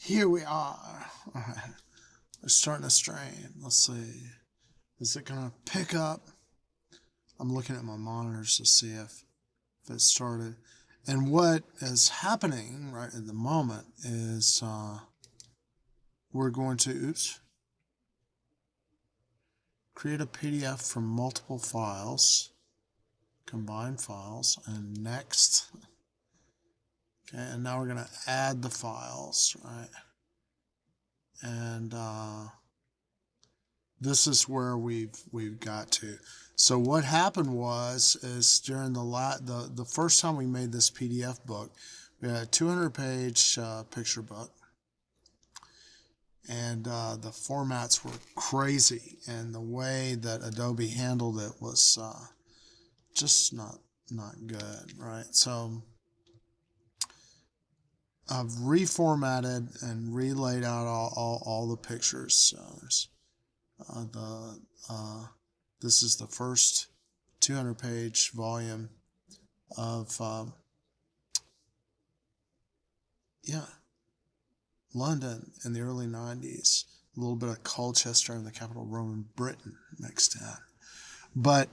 Here we are. All right. We're starting to strain. Let's see. Is it going to pick up? I'm looking at my monitors to see if it started. And what is happening right at the moment is we're going to, create a PDF from multiple files, combine files, and next. Okay, and now we're going to add the files, right? And this is where we've got to. So what happened is during the first time we made this PDF book, we had a 200-page picture book, and the formats were crazy, and the way that Adobe handled it was just not good, right? So I've reformatted and relaid out all the pictures. So this is the first 200-page volume of London in the early 90s. A little bit of Colchester and the capital of Roman Britain mixed in. But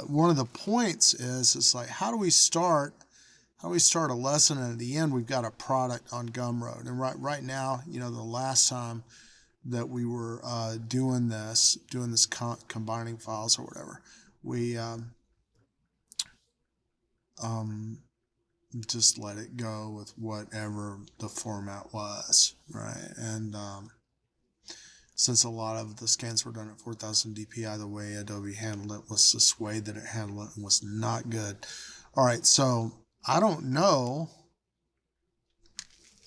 one of the points is it's like, how do we start a lesson, and at the end we've got a product on Gumroad. And right now, the last time that we were doing this combining files or whatever, we just let it go with whatever the format was, right? And since a lot of the scans were done at 4000 DPI, the way Adobe handled it was this way that it handled it, and was not good. All right, so I don't know.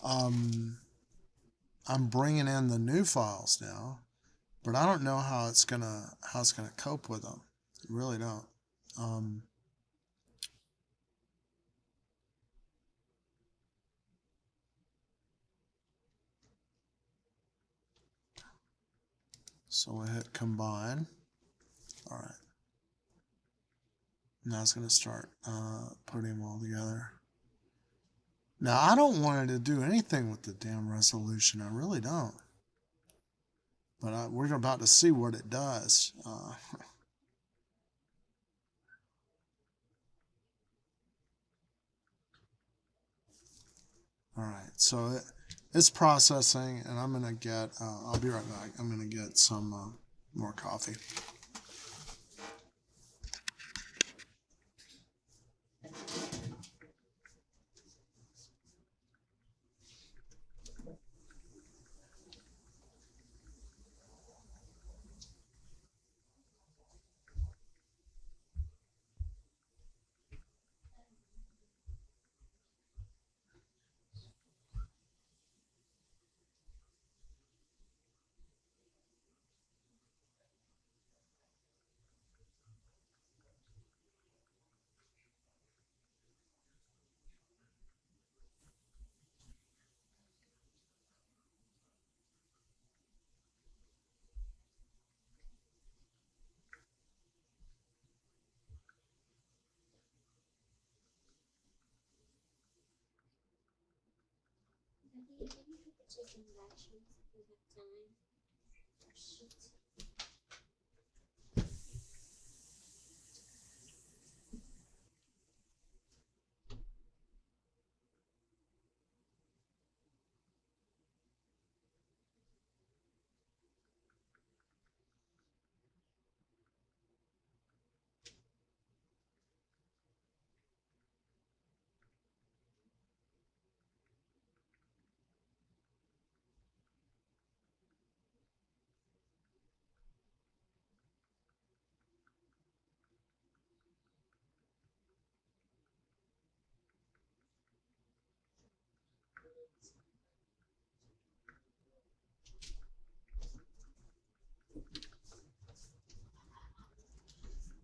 I'm bringing in the new files now, but I don't know how it's gonna cope with them. I really don't. So we hit combine. All right. Now it's going to start putting them all together. Now, I don't want it to do anything with the damn resolution. I really don't. But we're about to see what it does. All right. So it's processing, and I'm going to get, I'll be right back. I'm going to get some more coffee.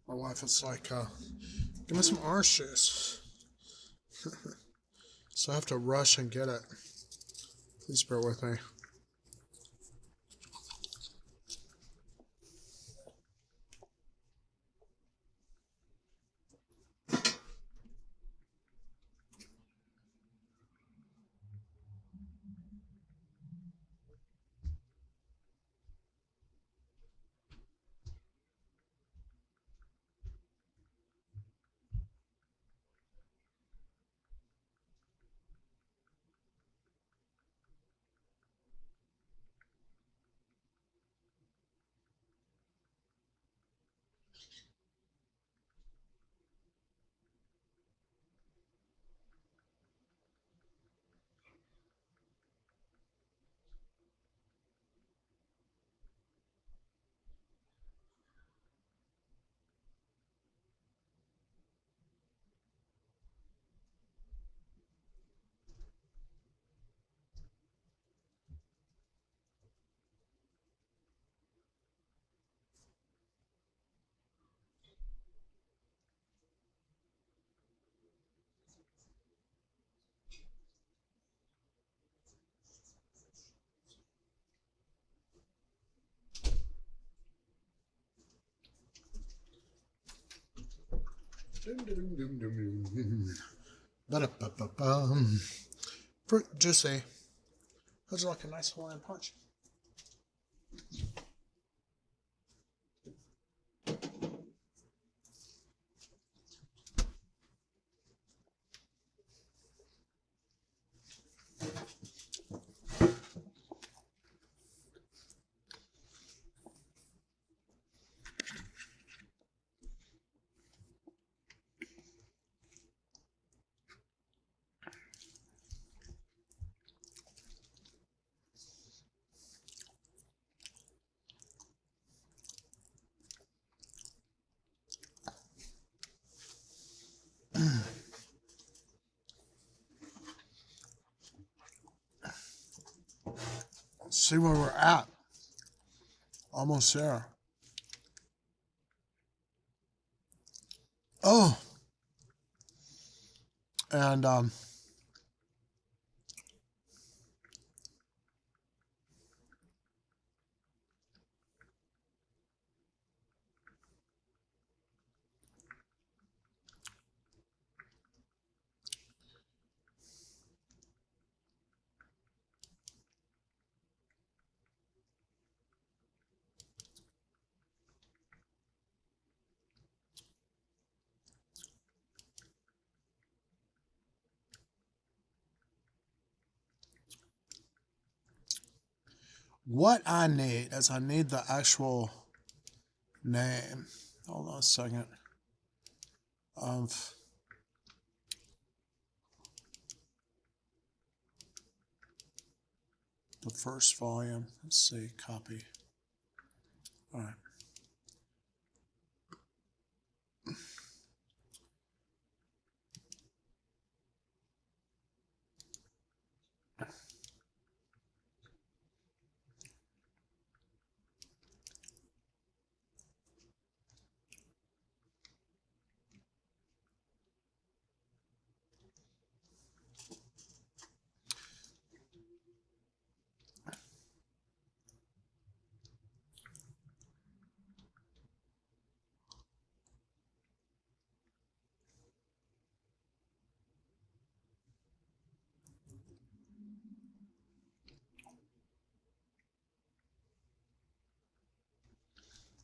My wife is like, give me some orange juice. So I have to rush and get it. Please bear with me. Fruit juicy. How's it like a nice Hawaiian punch? Let's see where we're at. Almost there. Oh, and what I need is I need the actual name. Hold on a second. Of the first volume. Let's see, copy. All right.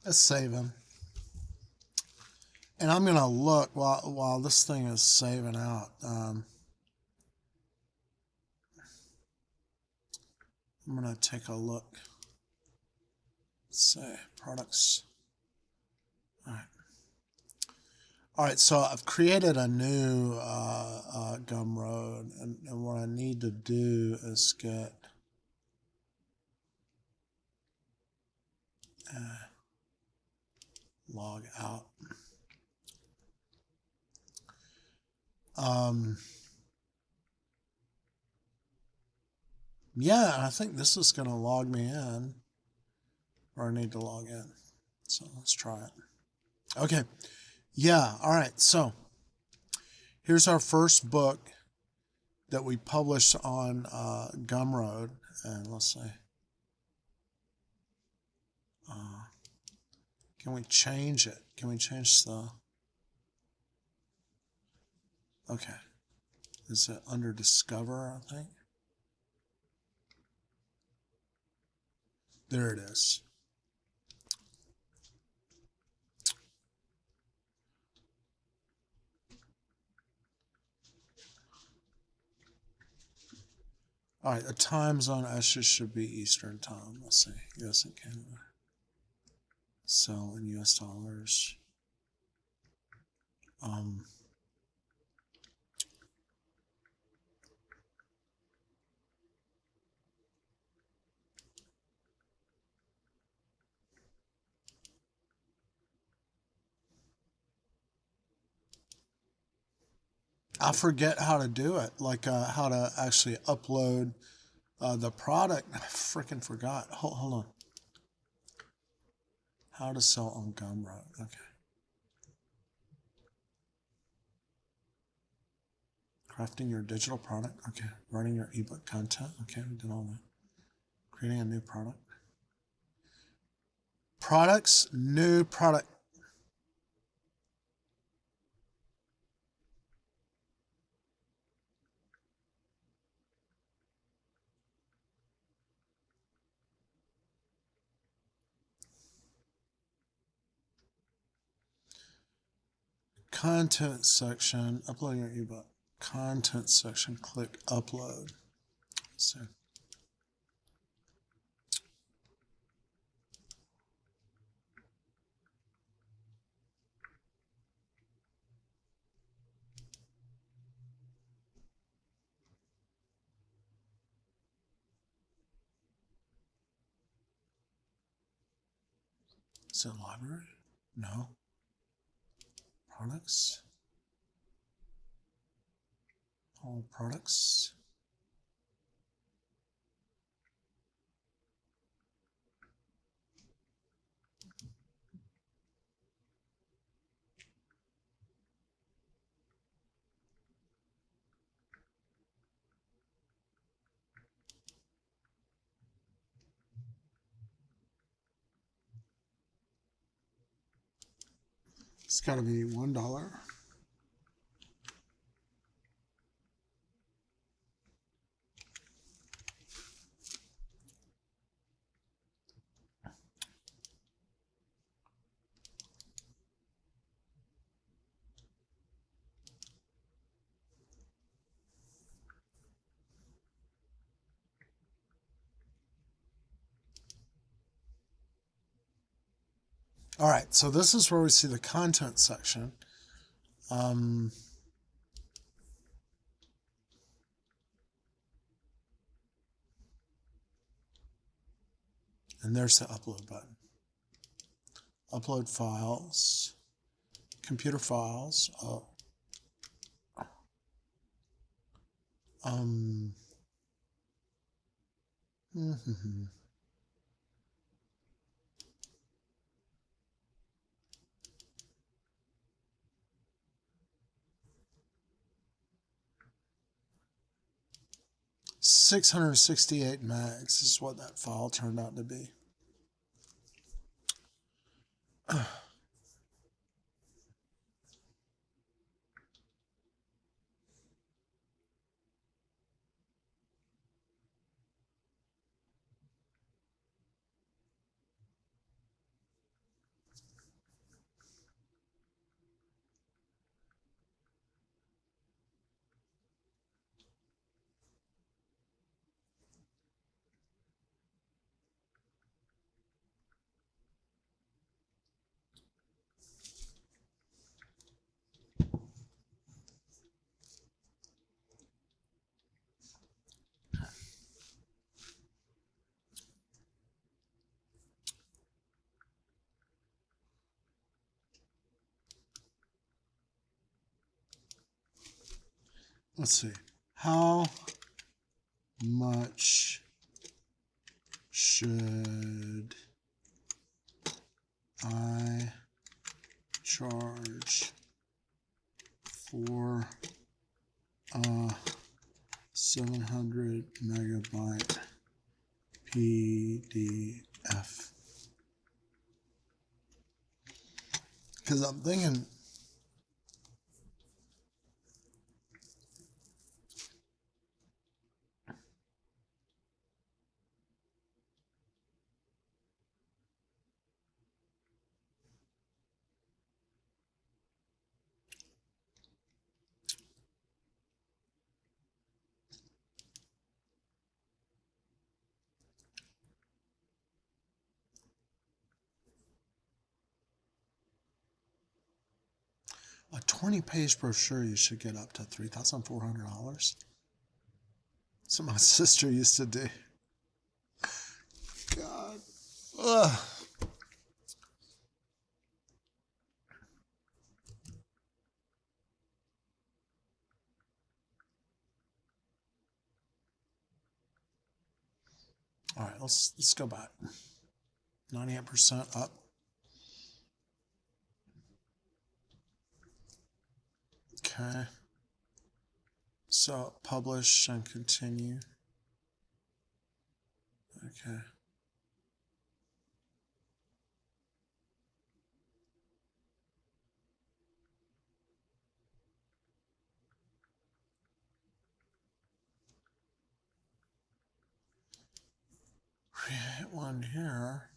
Let's save him. And I'm going to look while this thing is saving out. I'm going to take a look. Let's say products. All right. All right, so I've created a new Gumroad, and what I need to do is get log out. Yeah, I think this is going to log me in, or I need to log in. So let's try it. Okay. Yeah. All right. So here's our first book that we published on Gumroad, and let's see. Can we change it? Can we change the? Okay. Is it under Discover, I think? There it is. All right, the time zone actually should be Eastern time. Let's see. US and Canada. Sell in US dollars. I forget how to do it, like how to actually upload the product. I freaking forgot. Hold on. How to sell on Gumroad. Okay. Crafting your digital product. Okay. Writing your ebook content. Okay, we did all that. Creating a new product. Products, new product. content section, uploading your ebook. Content section, click upload. So is it library? No. Products. All products. It's got to be $1. All right, so this is where we see the content section. And there's the upload button. Upload files, computer files. 668 megs is what that file turned out to be. Let's see. How much should I charge for a 700 megabyte PDF? Because I'm thinking, a 20-page brochure you should get up to $3,400. That's what my sister used to do. God. Ugh. All right, let's go back. 98% up. Okay. So publish and continue. Okay. Create one here.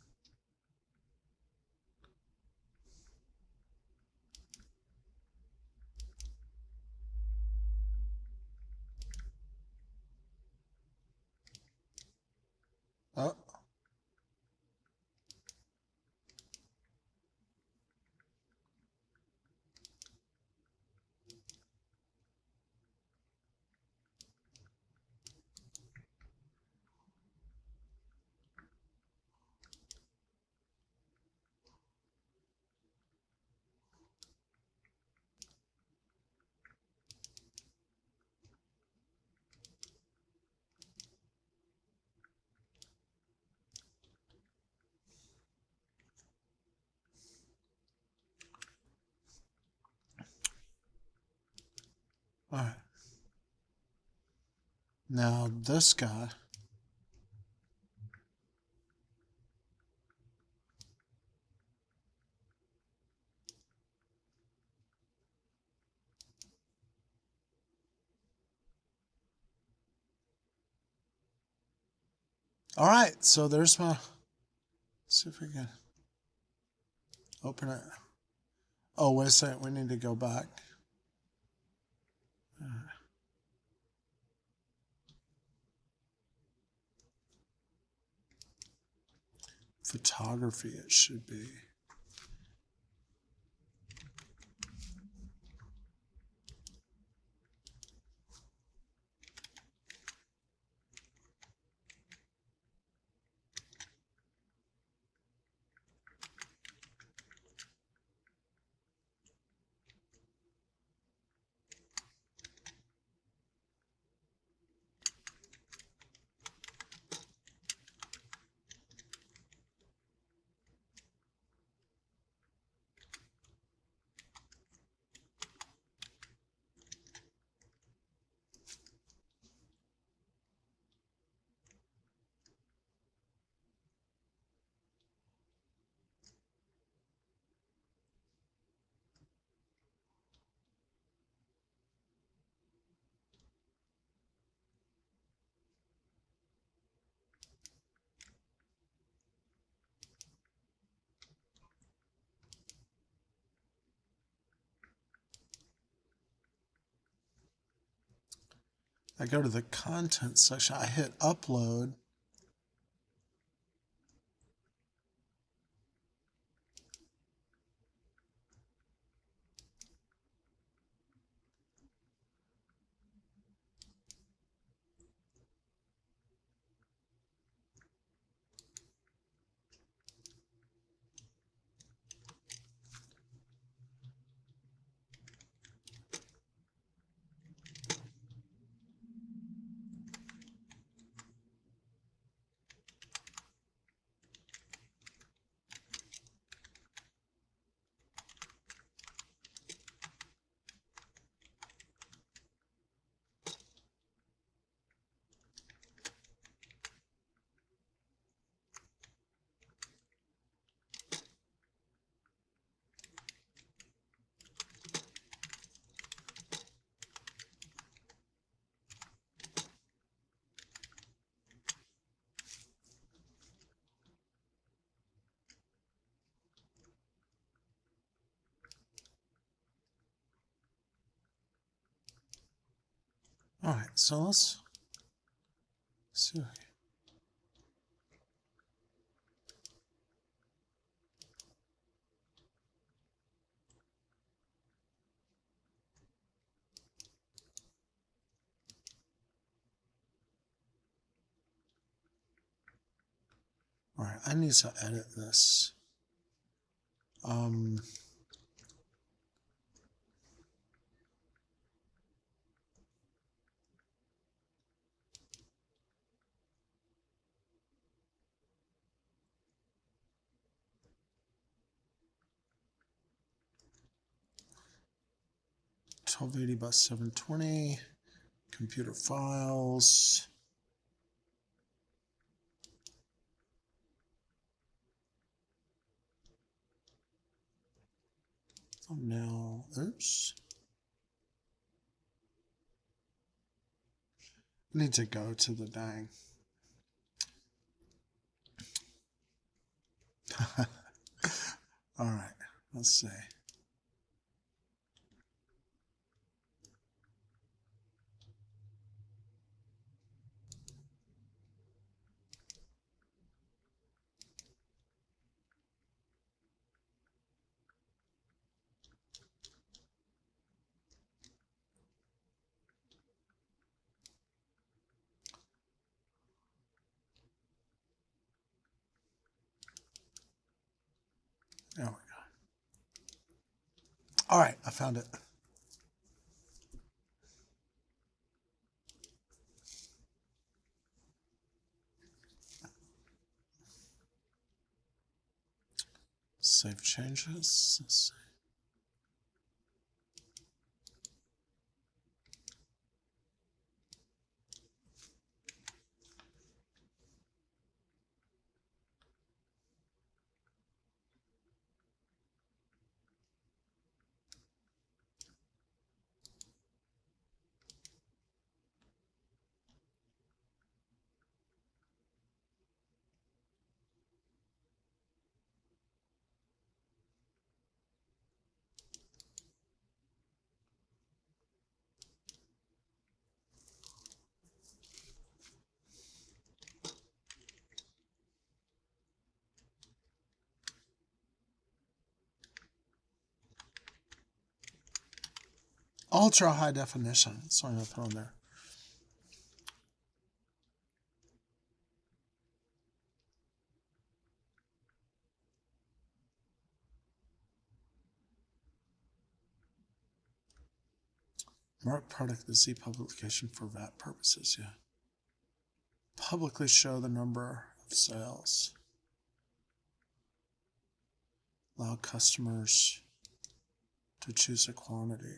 Now this guy. All right, so there's my, let's see if we can open it. Oh, wait a second, we need to go back. Photography, it should be. I go to the content section, I hit upload. All right, so let's see. All right, I need to edit this. 1280 by 720, computer files. Thumbnail, oops. Need to go to the dang. All right, let's see. There we go. All right, I found it. Save changes. Let's see. ultra high definition. That's what I'm going to put on there. Mark product the Z publication for VAT purposes, yeah. Publicly show the number of sales. Allow customers to choose a quantity.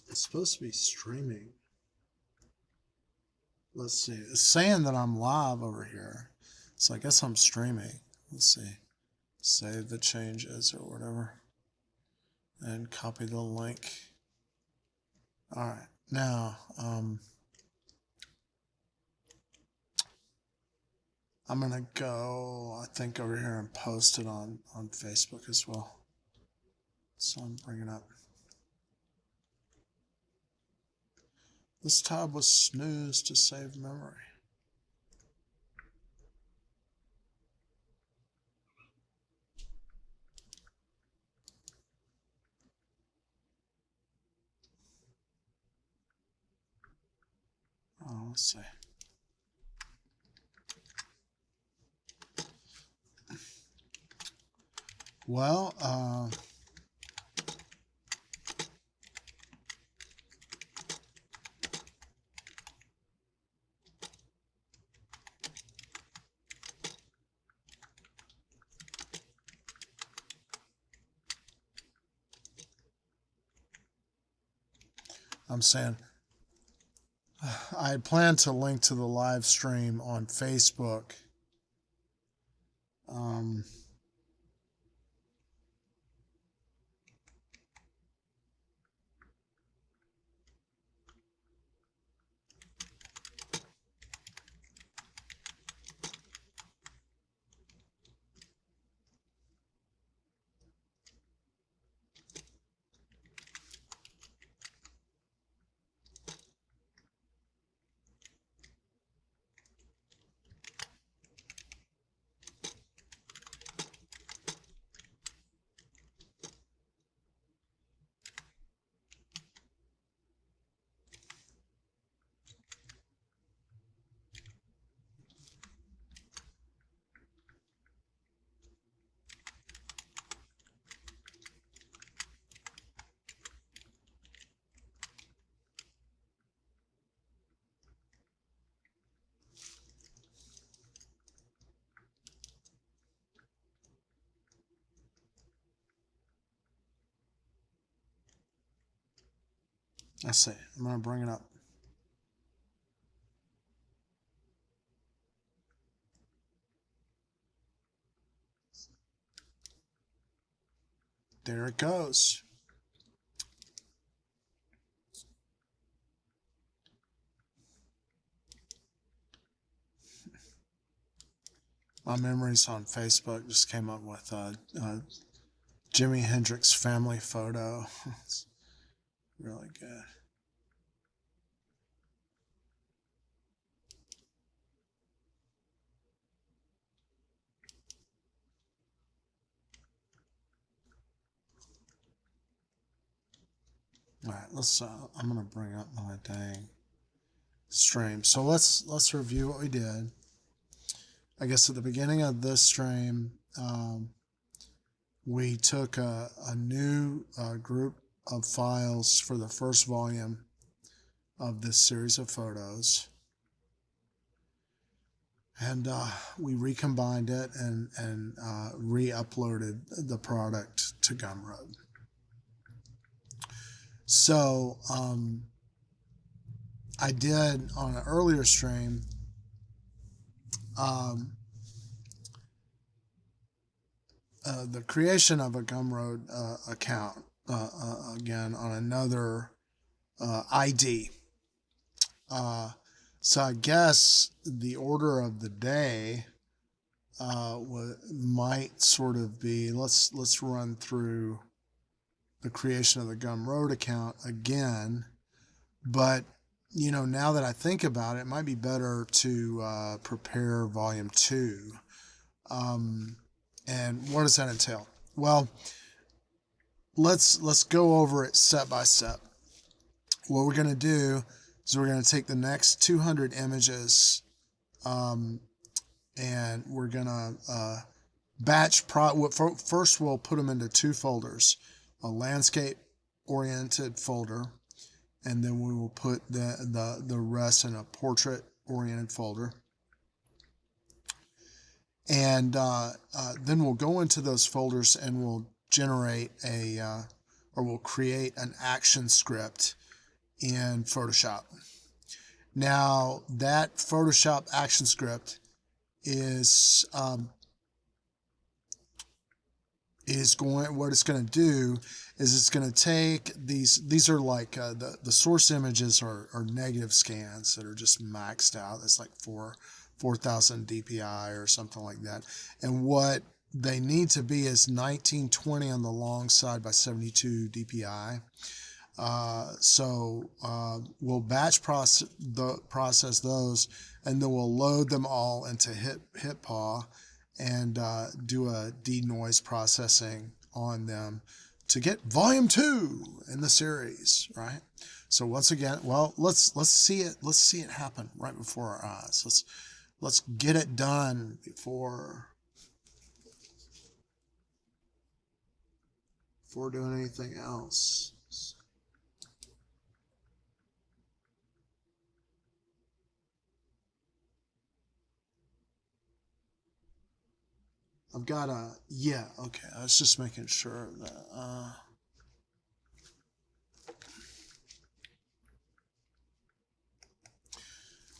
It's supposed to be streaming. Let's see. It's saying that I'm live over here. So I guess I'm streaming. Let's see. Save the changes or whatever. And copy the link. All right. Now, I'm going to go, I think, over here and post it on Facebook as well. So I'm bringing up. This tab was snoozed to save memory. Oh, let's see. Well, I'm saying I plan to link to the live stream on Facebook. Let's see. I'm going to bring it up. There it goes. My memories on Facebook just came up with Jimi Hendrix family photo. It's really good. All right, let's. I'm gonna bring up my dang stream. So let's review what we did. I guess at the beginning of this stream, we took a new group of files for the first volume of this series of photos, and we recombined it and re-uploaded the product to Gumroad. So I did on an earlier stream the creation of a Gumroad account again on another ID. So I guess the order of the day might sort of be let's run through the creation of the Gumroad account again, but now that I think about it, it might be better to prepare volume 2. And what does that entail? Well, let's go over it step by step. What we're going to do is we're going to take the next 200 images and we're going to first we'll put them into 2 folders, a landscape oriented folder, and then we will put the rest in a portrait oriented folder. And then we'll go into those folders and we'll generate we'll create an action script in Photoshop. Now that Photoshop action script is what it's going to do is it's going to take these are like the source images are negative scans that are just maxed out. It's like 4,000 DPI or something like that. And what they need to be is 1920 on the long side by 72 DPI. So we'll batch process those, and then we'll load them all into HitPaw and do a denoise processing on them to get volume 2 in the series, right? So once again, well, let's see it happen right before our eyes. Let's get it done before doing anything else. I've got okay. I was just making sure that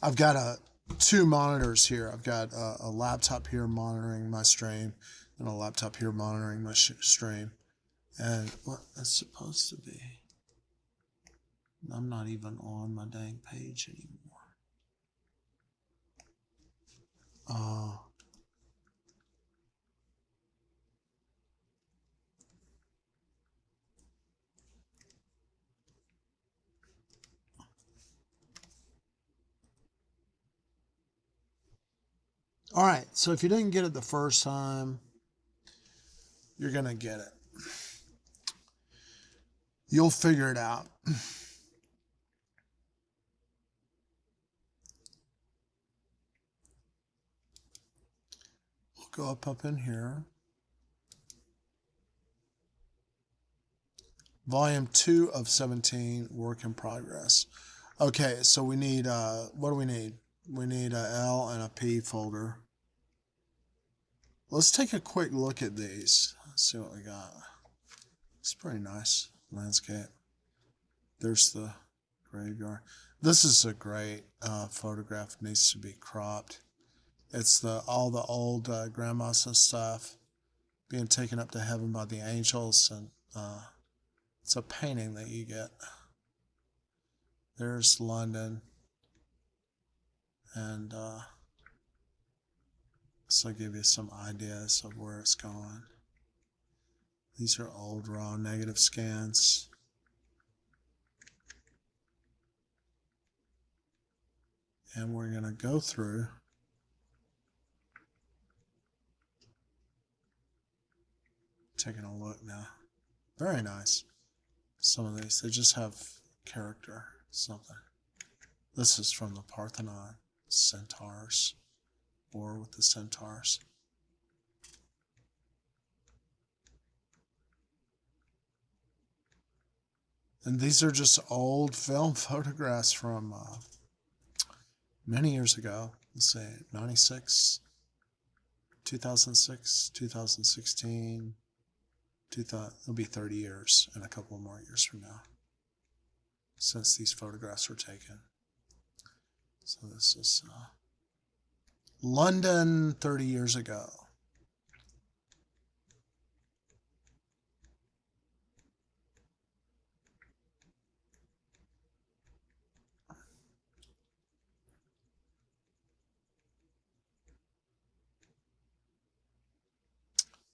I've got 2 monitors here. I've got a laptop here monitoring my stream and a laptop here monitoring my stream. And what that's supposed to be, I'm not even on my dang page anymore. All right, so if you didn't get it the first time, you're going to get it. You'll figure it out. We'll go up in here. Volume 2 of 17, work in progress. Okay, so we need, what do we need? We need a L and a P folder. Let's take a quick look at these. Let's see what we got. It's pretty nice landscape. There's the graveyard. This is a great photograph. It needs to be cropped. It's all the old grandmas and stuff being taken up to heaven by the angels, and it's a painting that you get. There's London, and so I'll give you some ideas of where it's going. These are old raw negative scans. And we're going to go through taking a look now. Very nice. Some of these, they just have character, something. This is from the Parthenon, centaurs, war with the centaurs. And these are just old film photographs from many years ago. Let's say 96, 2006, 2016, it'll be 30 years and a couple more years from now since these photographs were taken. So this is London 30 years ago.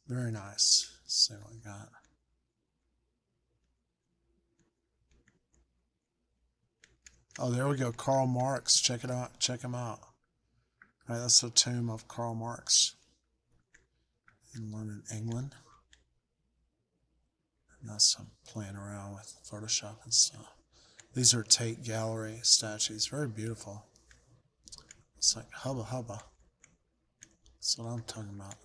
Very nice. Let's see what we got. Oh, there we go. Karl Marx. Check it out. Check him out. All right, that's the tomb of Karl Marx in London, England. And that's some playing around with Photoshop and stuff. These are Tate Gallery statues. Very beautiful. It's like hubba hubba. That's what I'm talking about.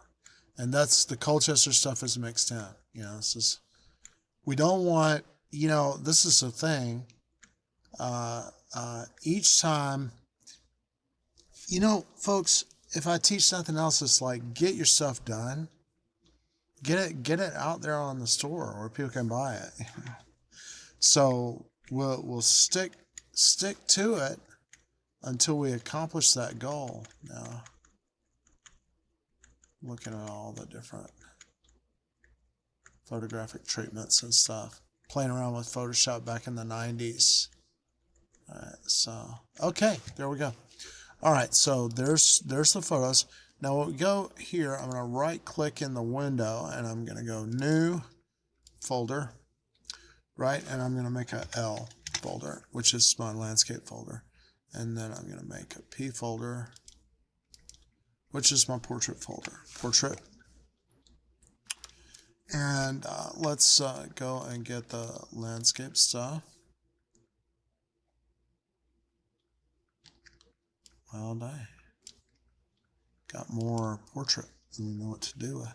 And that's the Colchester stuff is mixed in. You know, this is, we don't want, you know, this is the thing. Each time, you know, folks, if I teach nothing else, it's like, get your stuff done. Get it out there on the store where people can buy it. So we'll stick to it until we accomplish that goal. Now, looking at all the different photographic treatments and stuff, playing around with Photoshop back in the 90s. All right, so okay, there we go. All right, so there's the photos. Now we'll go here. I'm going to right click in the window and I'm going to go new folder, right? And I'm going to make a L folder, which is my landscape folder. And then I'm going to make a P folder, which is my portrait folder, portrait. And let's go and get the landscape stuff. Well done. Got more portrait than we know what to do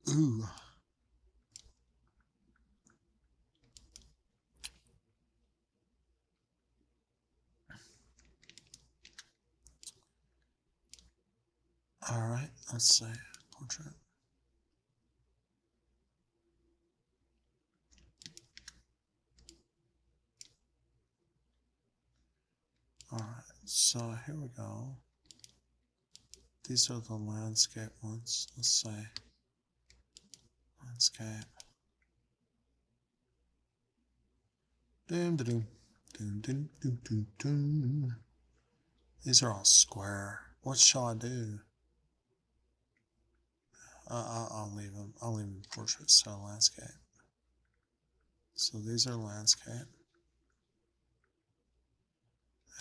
with. Ooh. All right, let's see. Portrait. All right, so here we go. These are the landscape ones. Let's say landscape. Doom, doom, doom, doom, doom, doom, doom. These are all square. What shall I do? I'll leave them. I'll leave them portrait style landscape. So these are landscape.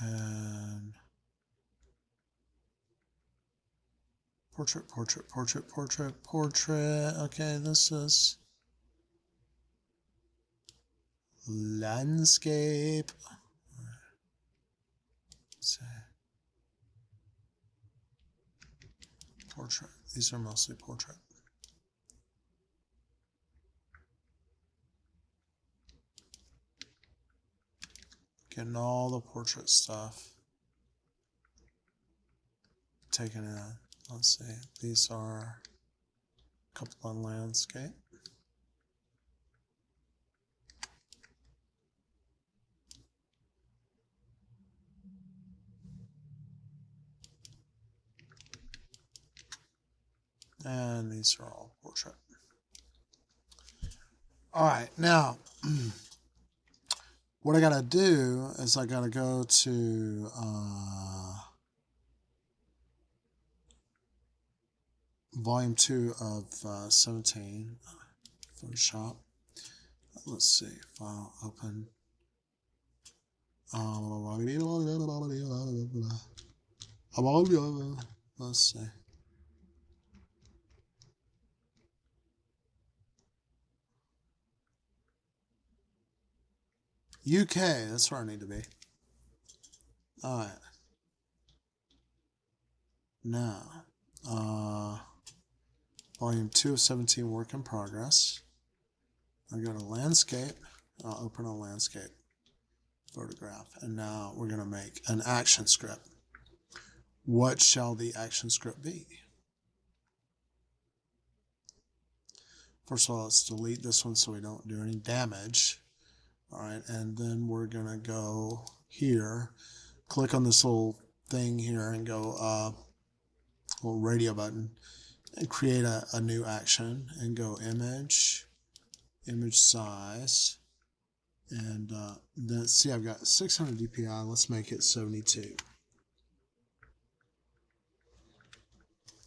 And portrait, portrait, portrait, portrait, portrait. Okay, this is landscape. Let's see. Portrait. These are mostly portrait. Getting all the portrait stuff taken in. Let's see. These are couple on landscape. And these are all portrait. All right, now what I got to do is I got to go to volume 2 of 17, Photoshop. Let's see, file, open. Let's see. UK, that's where I need to be. All right. Now, volume 2 of 17, work in progress. I go to landscape. I'll open a landscape photograph. And now we're going to make an action script. What shall the action script be? First of all, let's delete this one so we don't do any damage. All right, and then we're going to go here, click on this little thing here and go little radio button and create a new action and go image size, and then see I've got 600 DPI. Let's make it 72.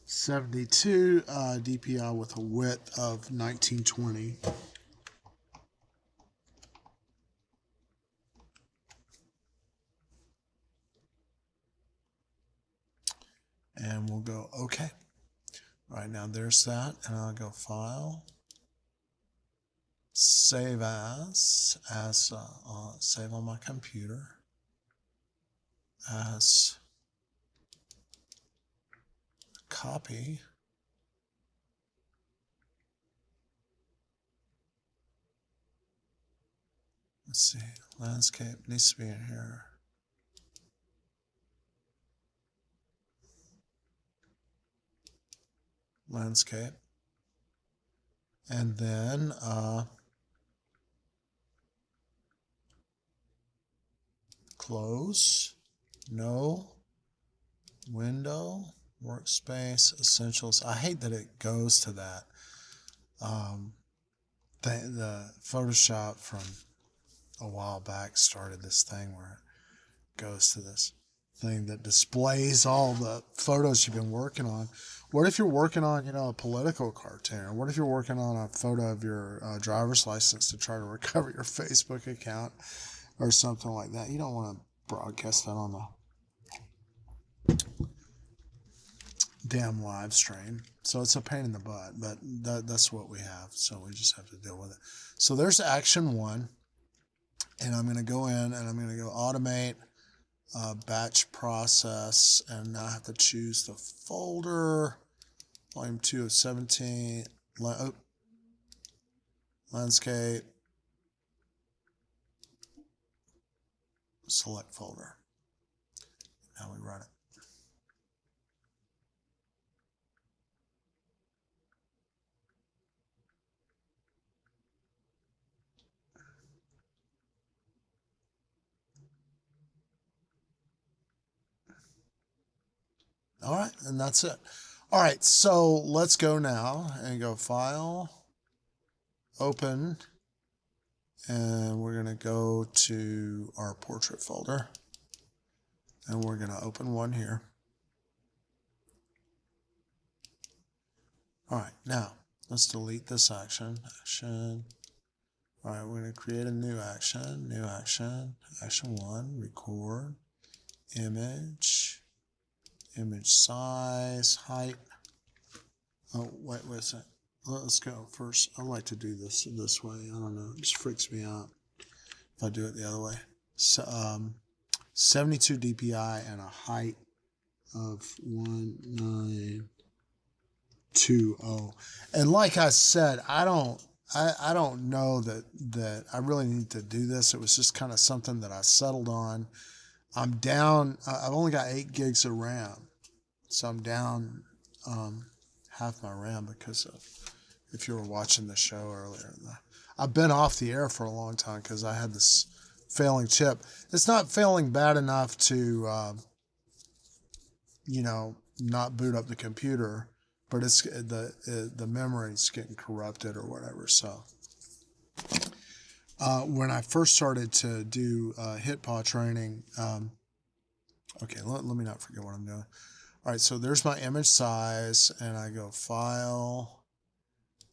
72 DPI with a width of 1920. And we'll go OK. All right, now there's that, and I'll go File, Save As save on my computer as copy. Let's see, landscape needs to be in here. Landscape, and then close, no, window, workspace, essentials. I hate that it goes to that. The Photoshop from a while back started this thing where it goes to this thing that displays all the photos you've been working on. What if you're working on, a political cartoon? Or what if you're working on a photo of your driver's license to try to recover your Facebook account or something like that? You don't want to broadcast that on the damn live stream. So it's a pain in the butt, but that's what we have. So we just have to deal with it. So there's action 1, and I'm going to go in and I'm going to go automate, batch process, and now I have to choose the folder, volume 2 of 17, landscape, select folder. Now we run it. All right, and that's it. All right, so let's go now and go File, Open, and we're going to go to our portrait folder, and we're going to open one here. All right, now let's delete this action. All right, we're going to create a new action, action 1, record, image size, height. Oh, wait a second. Let's go first. I like to do this way. I don't know. It just freaks me out if I do it the other way. So, 72 DPI and a height of 1920. And like I said, I don't know that I really need to do this. It was just kind of something that I settled on. I'm down. I've only got 8 gigs of RAM, so I'm down half my RAM because of if you were watching the show earlier. I've been off the air for a long time because I had this failing chip. It's not failing bad enough to, not boot up the computer, but it's the memory's getting corrupted or whatever. So when I first started to do HitPaw training, okay, let me not forget what I'm doing. All right, so there's my image size, and I go File,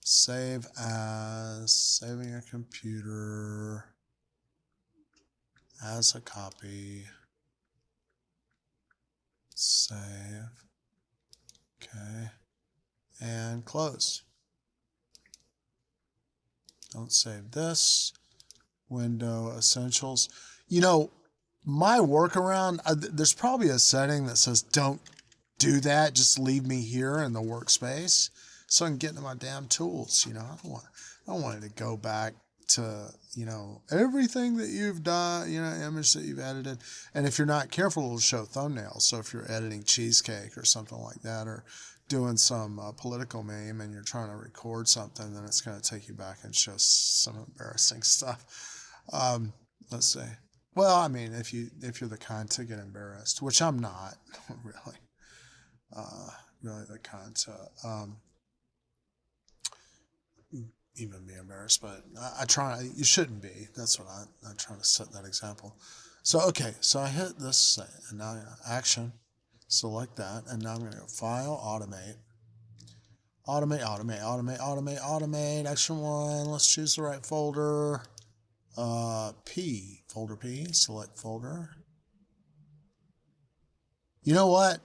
Save As, Saving a Computer, as a copy, save, okay, and close. Don't save this. Window Essentials. My workaround, there's probably a setting that says don't do that, just leave me here in the workspace so I can get into my damn tools. I don't want it to go back to, everything that you've done, image that you've edited. And if you're not careful, it'll show thumbnails. So if you're editing cheesecake or something like that, or doing some political meme and you're trying to record something, then it's going to take you back and show some embarrassing stuff. Let's see. Well, I mean, if you're the kind to get embarrassed, which I'm not really, really the kind to even be embarrassed, but I try. You shouldn't be. That's what I'm trying to set that example. So okay, so I hit this and now action, select that, and now I'm going to go File, Automate. Automate, automate, automate, automate, automate. Action 1. Let's choose the right folder. Folder P, select folder. You know what?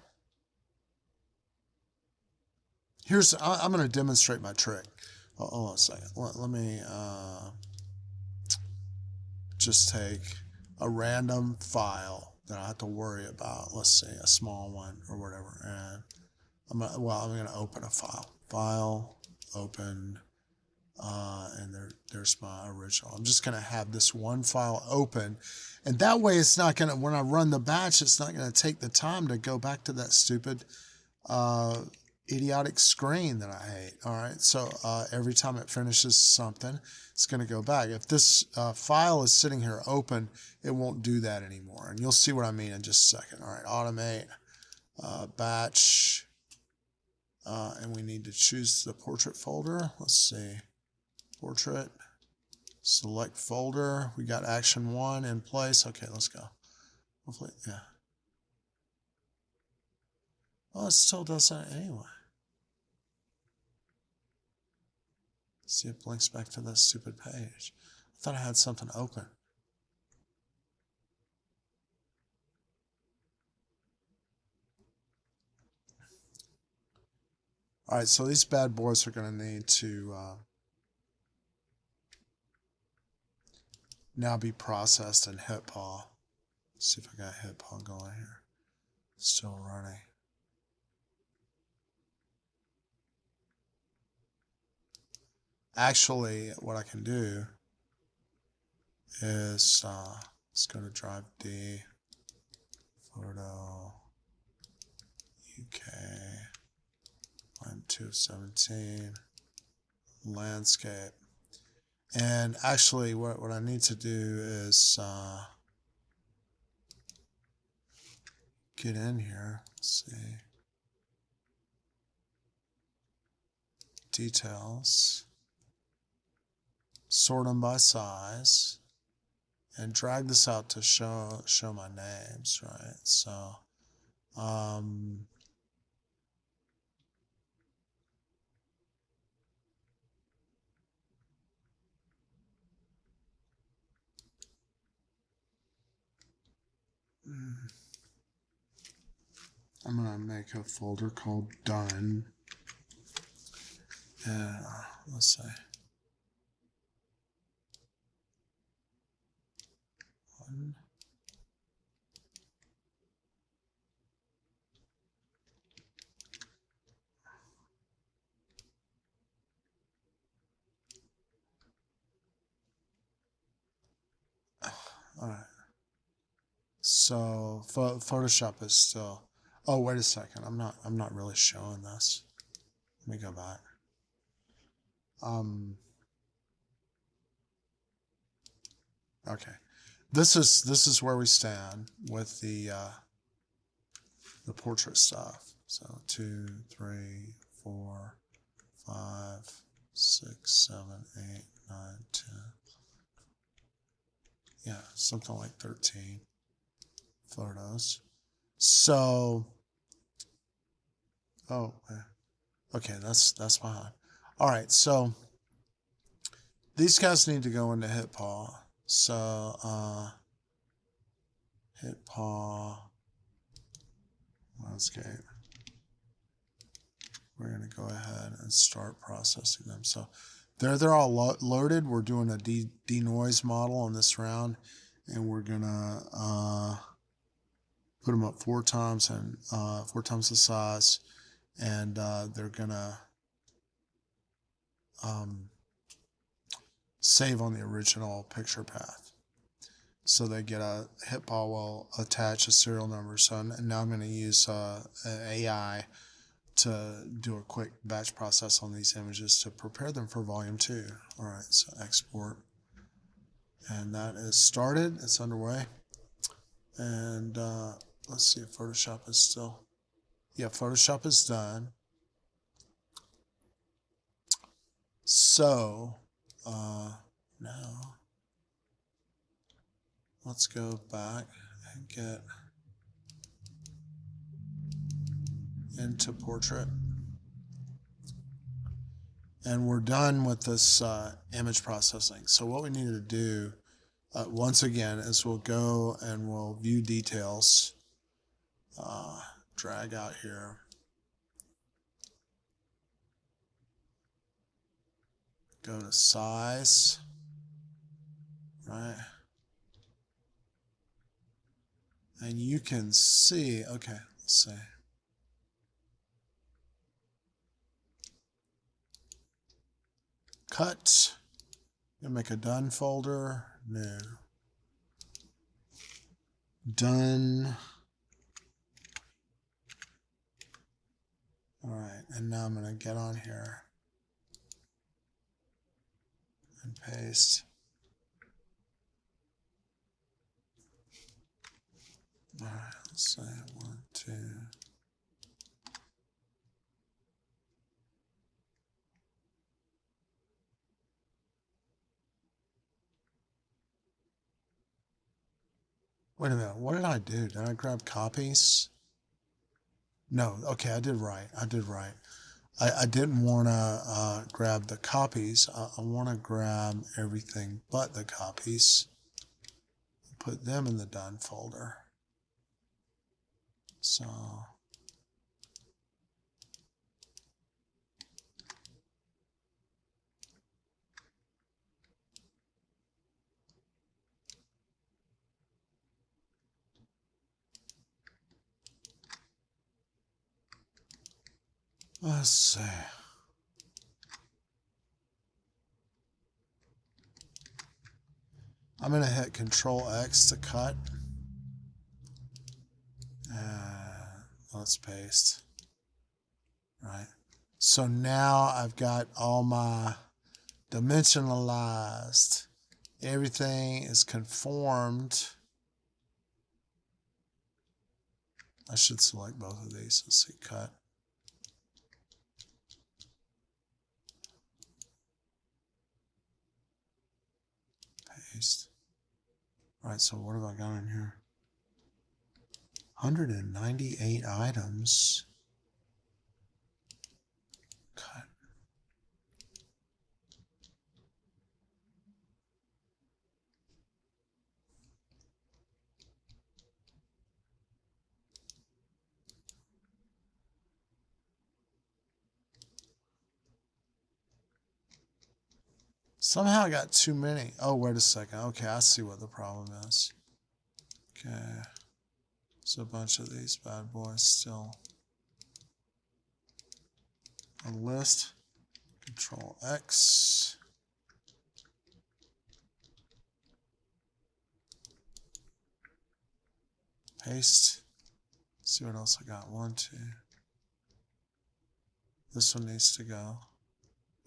I'm going to demonstrate my trick. Hold on a second. Let me just take a random file that I have to worry about. Let's say a small one or whatever. And I'm going to open a file. File, open, and there's my original. I'm just going to have this one file open, and that way it's not going to, when I run the batch, it's not going to take the time to go back to that stupid idiotic screen that I hate. All right, so every time it finishes something, it's going to go back. If this file is sitting here open, it won't do that anymore, and you'll see what I mean in just a second. All right, automate, batch, and we need to choose the portrait folder. Let's see. Portrait, select folder. We got action 1 in place. Okay, let's go. Hopefully, yeah. Well, it still does that anyway. See, it blinks back to that stupid page. I thought I had something open. All right, so these bad boys are going to need to now be processed in HitPaw. Let's see if I got HitPaw going here. Still running. Actually, what I can do is let's go to Drive D, Photo, UK, line 217, landscape. And actually, what I need to do is get in here. Let's see. Details. Sort them by size. And drag this out to show my names, right? So, I'm going to make a folder called Done. And let's say one. All right. So Photoshop is still. Oh, wait a second. I'm not really showing this. Let me go back. Okay, this is where we stand with the portrait stuff. So 2, 3, 4, 5, 6, 7, 8, 9, 10. Yeah, something like 13 photos. So, oh, okay, that's fine. All right, so these guys need to go into HitPaw. So, HitPaw landscape. We're going to go ahead and start processing them. So they're all loaded. We're doing a denoise model on this round, and we're going to put them up 4 times and 4 times the size, and they're going to save on the original picture path. So they get a HitPaw will attach a serial number. So now I'm going to use AI to do a quick batch process on these images to prepare them for volume 2. All right, so export. And that is started. It's underway. And let's see if Photoshop is still. Yeah, Photoshop is done. So now let's go back and get into portrait. And we're done with this image processing. So what we need to do once again is we'll go and we'll view details, drag out here, go to size, right? And you can see, okay, let's see. Cut, you make a done folder, new. Done. All right, and now I'm going to get on here and paste. All right, let's say 1, 2. Wait a minute, what did I do? Did I grab copies? No, okay, I did right. I did right. I didn't want to grab the copies. I want to grab everything but the copies. Put them in the done folder. So let's see. I'm going to hit Control X to cut. Let's paste. Right. So now I've got all my dimensionalized. Everything is conformed. I should select both of these. Let's see, cut. Paste. All right, so what have I got in here? 198 items. Cut. Somehow I got too many. Oh, wait a second. Okay, I see what the problem is. Okay. There's a bunch of these bad boys still on the list. Control X. Paste. See what else I got. 1, 2. This one needs to go.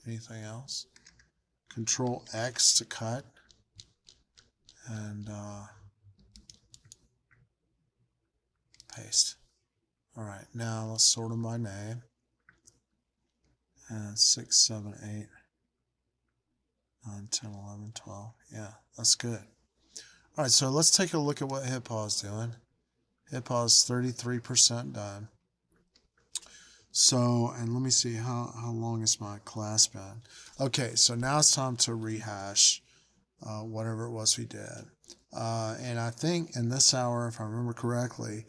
anything else. Control X to cut. And paste. All right, now let's sort them by name. And 6, 7, 8, 9, 10, 11, 12. Yeah, that's good. All right, so let's take a look at what HitPaw is doing. HitPaw is 33% done. So, and let me see, how long has my class been? Okay, so now it's time to rehash whatever it was we did. And I think in this hour, if I remember correctly,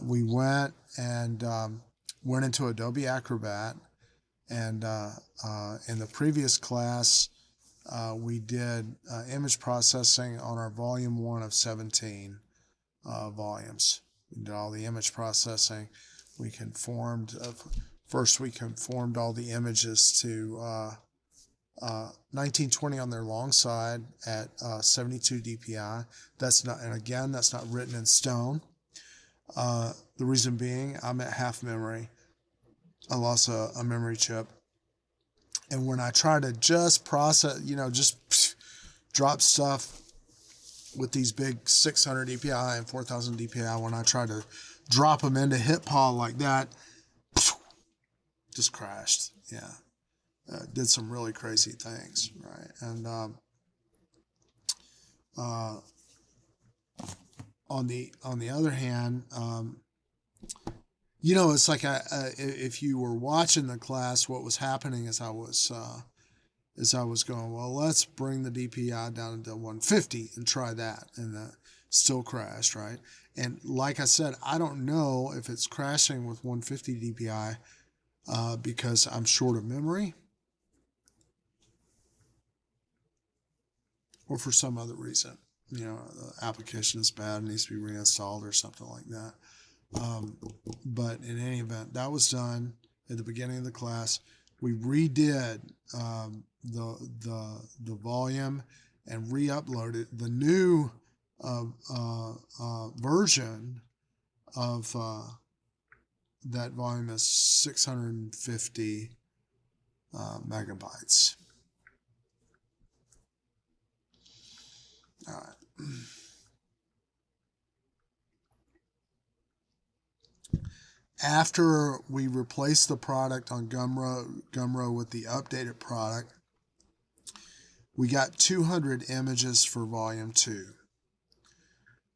we went and went into Adobe Acrobat. And in the previous class, we did image processing on our volume 1 of 17 volumes. We did all the image processing. We conformed, first we conformed all the images to 1920 on their long side at 72 DPI. That's not, and again, that's not written in stone. The reason being, I'm at half memory. I lost a memory chip. And when I try to just process, just drop stuff with these big 600 DPI and 4000 DPI, when I try to drop them into HitPaw like that, just crashed. Yeah. Did some really crazy things, right? And on the other hand, it's like if you were watching the class, what was happening is I was going, well, let's bring the DPI down to 150 and try that, and still crashed, right? And like I said, I don't know if it's crashing with 150 DPI because I'm short of memory, or for some other reason. The application is bad, needs to be reinstalled or something like that. But in any event, that was done at the beginning of the class. We redid the volume and re-uploaded the new version of that volume is 650 megabytes. All right. After we replaced the product on Gumroad with the updated product, we got 200 images for Volume 2.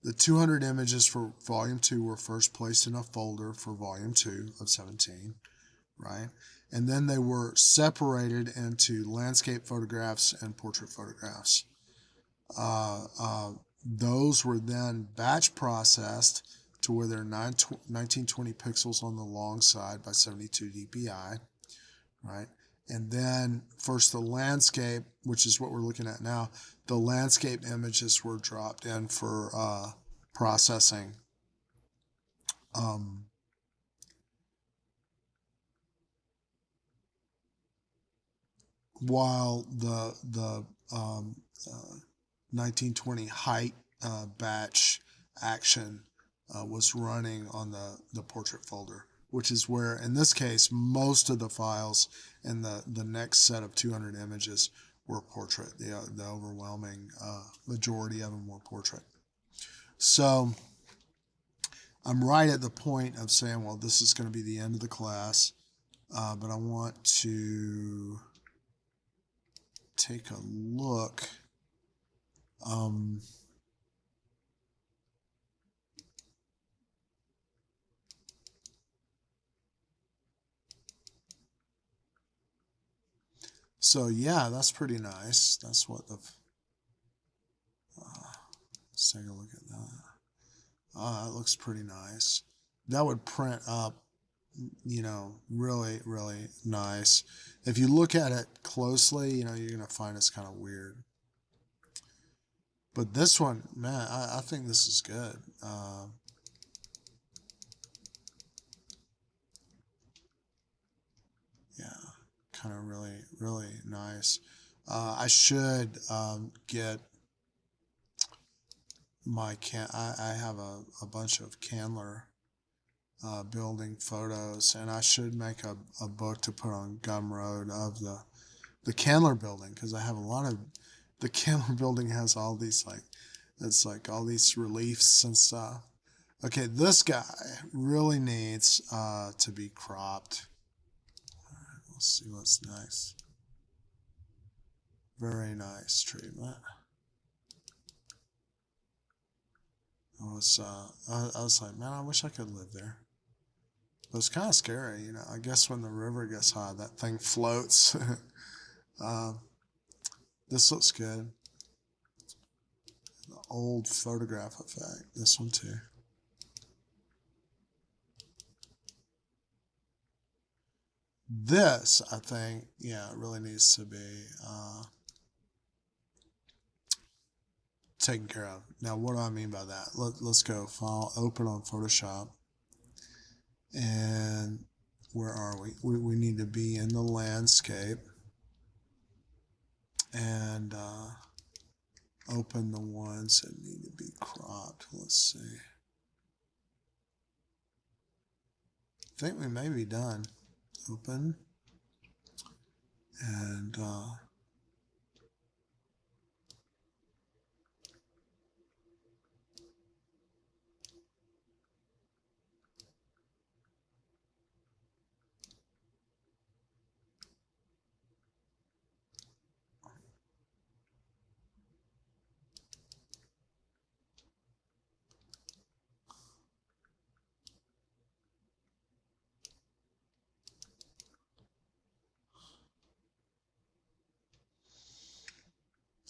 The 200 images for Volume 2 were first placed in a folder for Volume 2 of 17, right? And then they were separated into landscape photographs and portrait photographs. Those were then batch processed to where they're 1920 pixels on the long side by 72 dpi, right? And then first the landscape, which is what we're looking at now, the landscape images were dropped in for processing. While the 1920 height batch action was running on the portrait folder, which is where, in this case, most of the files in the next set of 200 images were portrait. The overwhelming majority of them were portrait. So I'm right at the point of saying, well, this is going to be the end of the class, but I want to take a look. So yeah, that's pretty nice. That's what the, let's take a look at that. That looks pretty nice. That would print up, really, really nice. If you look at it closely, you're going to find it's kind of weird. But this one, man, I think this is good. Yeah, kind of really, really nice. I should get my I have a bunch of Candler building photos, and I should make a book to put on Gumroad of the Candler building, because I have a lot of, the Candler building has all these like, it's like all these reliefs and stuff. Okay, this guy really needs to be cropped. All right, let's see what's next. Very nice treatment. I was like, man, I wish I could live there. But it's kind of scary, you know. I guess when the river gets high, that thing floats. This looks good. The old photograph effect. This one too. This, I think, yeah, it really needs to be taken care of. Now, what do I mean by that? Let's go File, Open on Photoshop. And where are we? We need to be in the landscape. And open the ones that need to be cropped. Let's see. I think we may be done. Open. And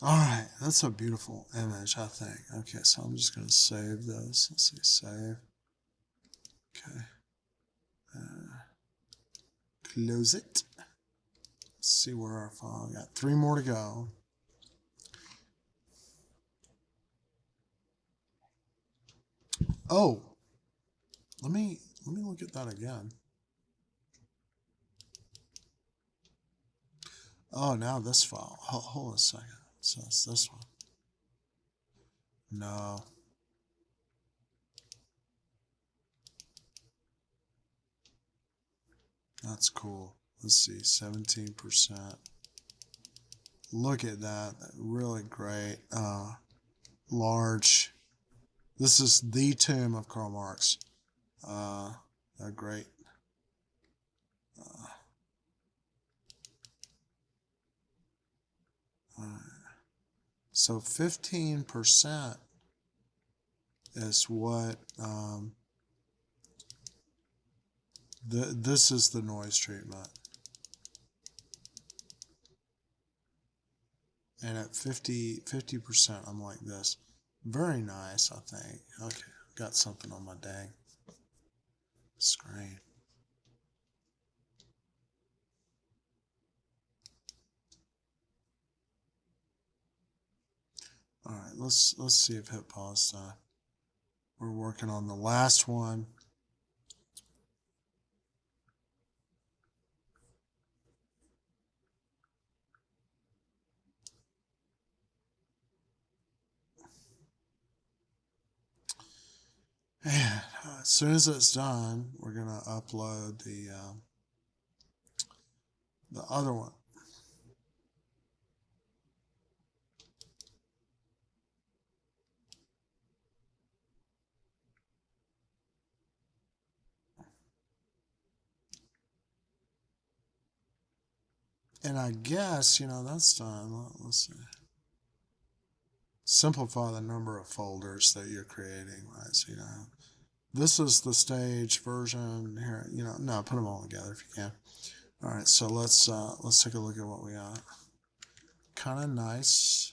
all right, that's a beautiful image, I think. Okay, so I'm just going to save this. Let's see, save. Okay. Close it. Let's see where our file. Got 3 more to go. Oh, let me look at that again. Oh, now this file. Hold on a second. So it's this one. No. That's cool. Let's see, 17%. Look at that. Really great. Large. This is the tomb of Karl Marx. They're great. So 15% is what this is the noise treatment. And at 50%, I'm like this. Very nice, I think. Okay, got something on my dang screen. All right, let's see if hit pause time. We're working on the last one. And as soon as it's done, we're gonna upload the other one. And I guess, you know, that's done. Let's see. Simplify the number of folders that you're creating, right? So, you know, this is the stage version here. You know, no, put them all together if you can. All right, so let's take a look at what we got. Kind of nice.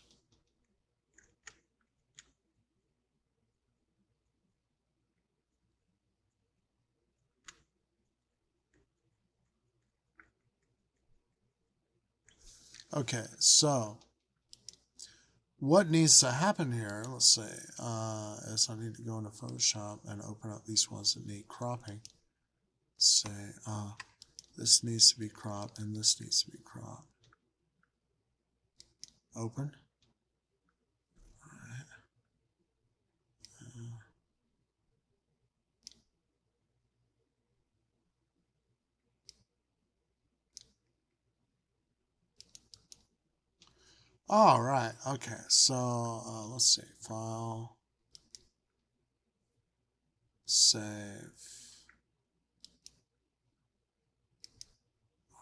Okay, so what needs to happen here, let's say, is I need to go into Photoshop and open up these ones that need cropping. Say, this needs to be cropped and this needs to be cropped. Open. All right. All right. Okay. So let's see. File, save.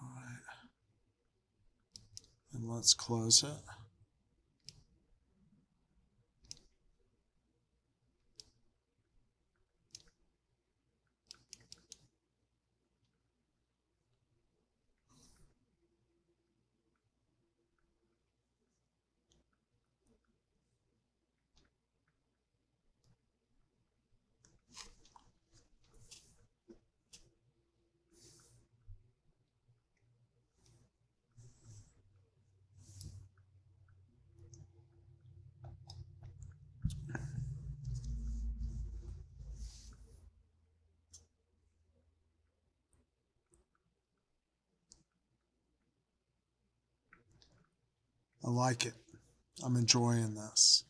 All right. And let's close it. I like it. I'm enjoying this.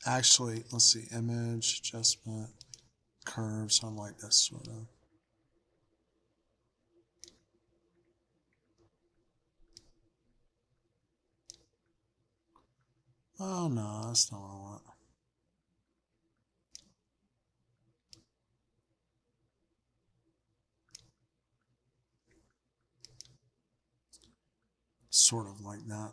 Actually, let's see. Image, adjustment, curves. I like this sort of. Oh no, that's not what I want. Sort of like that.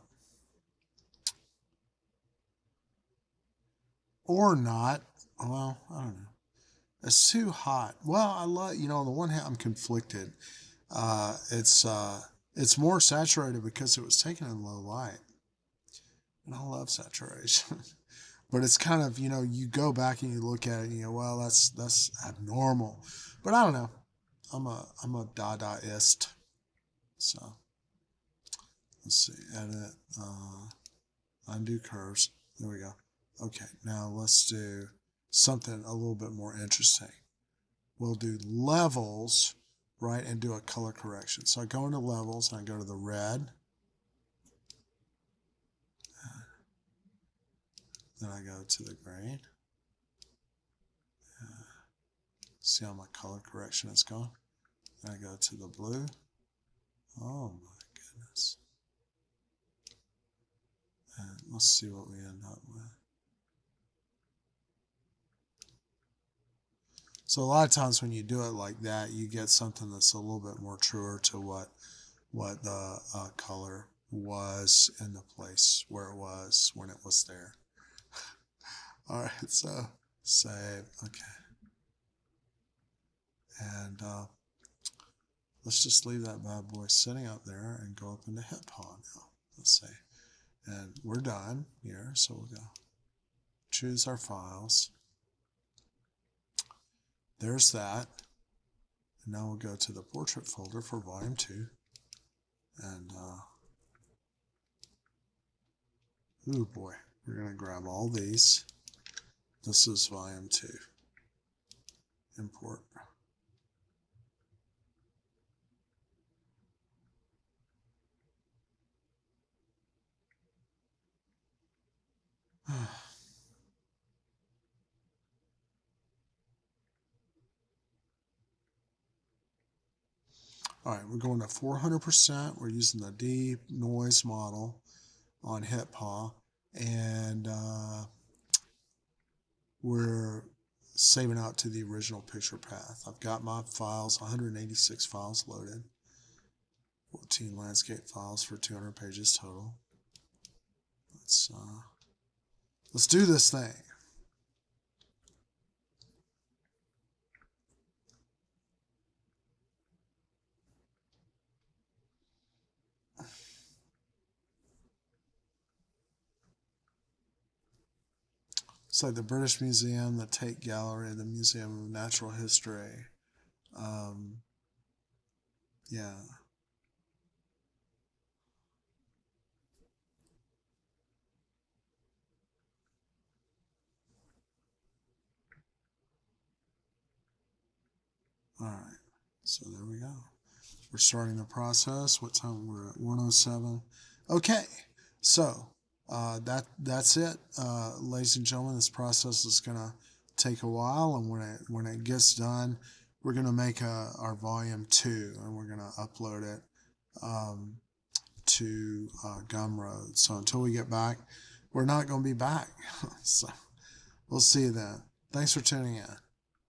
Or not. Well, I don't know. It's too hot. Well, I love, on the one hand, I'm conflicted. Uh, it's uh, it's more saturated because it was taken in low light, and I love saturation. But it's kind of, you go back and you look at it, and well, that's abnormal. But I don't know. I'm a Dadaist. So let's see, edit, undo curves. There we go. Okay, now let's do something a little bit more interesting. We'll do levels, right, and do a color correction. So I go into levels and I go to the red. Then I go to the green. See how my color correction is going? Then I go to the blue. Oh my goodness. And let's see what we end up with. So a lot of times when you do it like that, you get something that's a little bit more truer to what the color was in the place where it was when it was there. All right, so save. Okay. And let's just leave that bad boy sitting up there and go up into HitPaw now. Let's see. And we're done here, so we'll go choose our files. There's that. And now we'll go to the portrait folder for volume 2. And, ooh boy, we're going to grab all these. This is volume 2. Import. All right, we're going to 400%. We're using the deep noise model on HitPaw, and we're saving out to the original picture path. I've got my files, 186 files loaded, 14 landscape files for 200 pages total. Let's do this thing. It's like the British Museum, the Tate Gallery, the Museum of Natural History. Yeah. All right. So there we go. We're starting the process. What time? We're at 1:07. Okay. So that's it, ladies and gentlemen. This process is gonna take a while, and when it gets done, we're gonna make our volume 2, and we're gonna upload it to Gumroad. So until we get back, we're not going to be back. So we'll see you then. Thanks for tuning in.